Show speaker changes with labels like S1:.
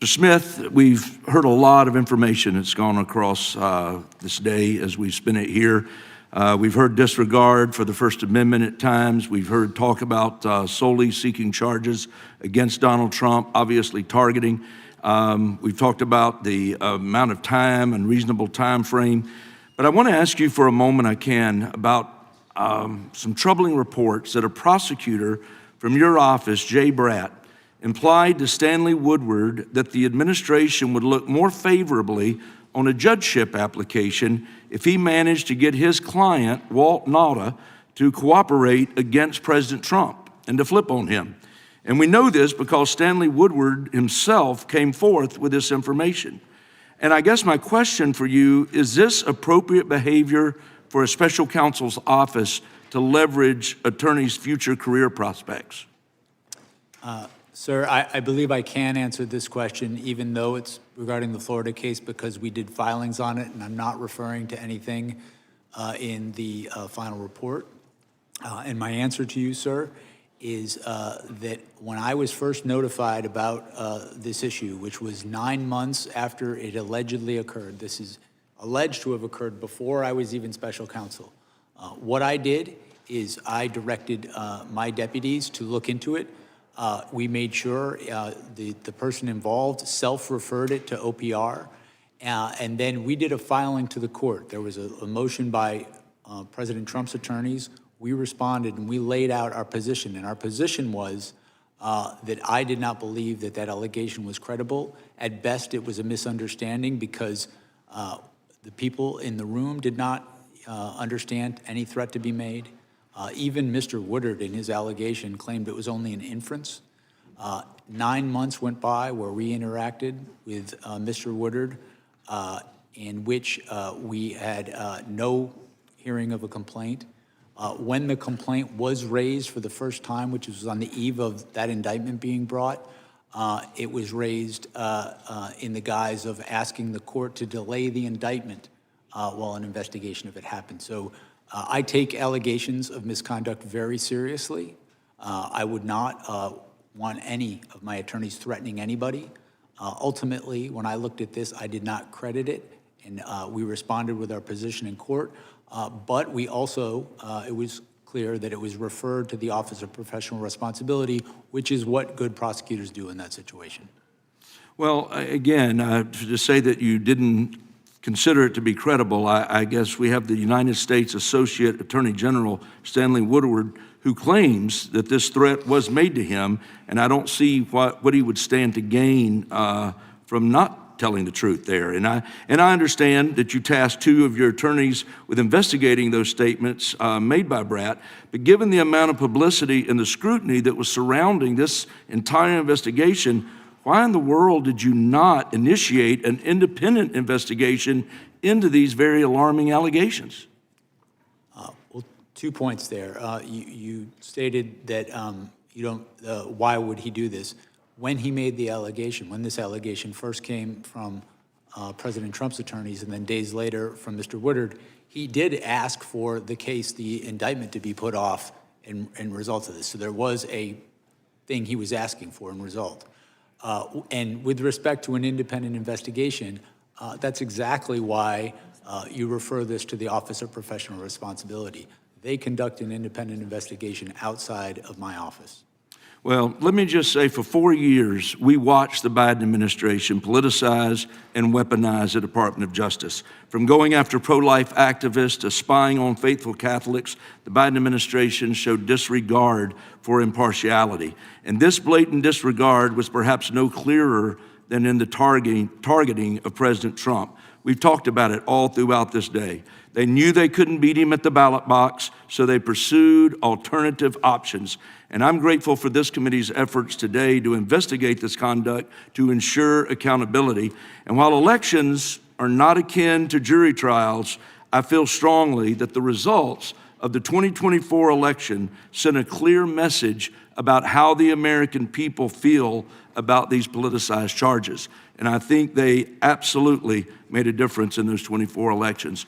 S1: Mr. Smith, we've heard a lot of information that's gone across this day as we spent it here. We've heard disregard for the First Amendment at times. We've heard talk about solely seeking charges against Donald Trump, obviously targeting. We've talked about the amount of time and reasonable time frame. But I want to ask you for a moment, I can, about some troubling reports that a prosecutor from your office, Jay Bratt, implied to Stanley Woodward that the administration would look more favorably on a judgeship application if he managed to get his client, Walt Nauta, to cooperate against President Trump and to flip on him. And we know this because Stanley Woodward himself came forth with this information. And I guess my question for you, is this appropriate behavior for a special counsel's office to leverage attorneys' future career prospects?
S2: Sir, I believe I can answer this question, even though it's regarding the Florida case, because we did filings on it, and I'm not referring to anything in the final report. And my answer to you, sir, is that when I was first notified about this issue, which was 9 months after it allegedly occurred, this is alleged to have occurred before I was even special counsel, what I did is I directed my deputies to look into it. We made sure the person involved self-referred it to OPR, and then we did a filing to the court. There was a motion by President Trump's attorneys. We responded and we laid out our position, and our position was that I did not believe that that allegation was credible. At best, it was a misunderstanding because the people in the room did not understand any threat to be made. Even Mr. Woodard, in his allegation, claimed it was only an inference. 9 months went by where we interacted with Mr. Woodard, in which we had no hearing of a complaint. When the complaint was raised for the first time, which was on the eve of that indictment being brought, it was raised in the guise of asking the court to delay the indictment while an investigation of it happened. So I take allegations of misconduct very seriously. I would not want any of my attorneys threatening anybody. Ultimately, when I looked at this, I did not credit it, and we responded with our position in court. But we also, it was clear that it was referred to the Office of Professional Responsibility, which is what good prosecutors do in that situation.
S1: Well, again, to say that you didn't consider it to be credible, I guess we have the United States Associate Attorney General, Stanley Woodward, who claims that this threat was made to him, and I don't see what he would stand to gain from not telling the truth there. And I understand that you tasked 2 of your attorneys with investigating those statements made by Bratt, but given the amount of publicity and the scrutiny that was surrounding this entire investigation, why in the world did you not initiate an independent investigation into these very alarming allegations?
S2: Well, 2 points there. You stated that you don't, why would he do this? When he made the allegation, when this allegation first came from President Trump's attorneys and then days later from Mr. Woodard, he did ask for the case, the indictment, to be put off in result of this. So there was a thing he was asking for in result. And with respect to an independent investigation, that's exactly why you refer this to the Office of Professional Responsibility. They conduct an independent investigation outside of my office.
S1: Well, let me just say, for 4 years, we watched the Biden administration politicize and weaponize the Department of Justice. From going after pro-life activists to spying on faithful Catholics, the Biden administration showed disregard for impartiality. And this blatant disregard was perhaps no clearer than in the targeting of President Trump. We've talked about it all throughout this day. They knew they couldn't beat him at the ballot box, so they pursued alternative options. And I'm grateful for this committee's efforts today to investigate this conduct to ensure accountability. And while elections are not akin to jury trials, I feel strongly that the results of the 2024 election sent a clear message about how the American people feel about these politicized charges. And I think they absolutely made a difference in those 24 elections.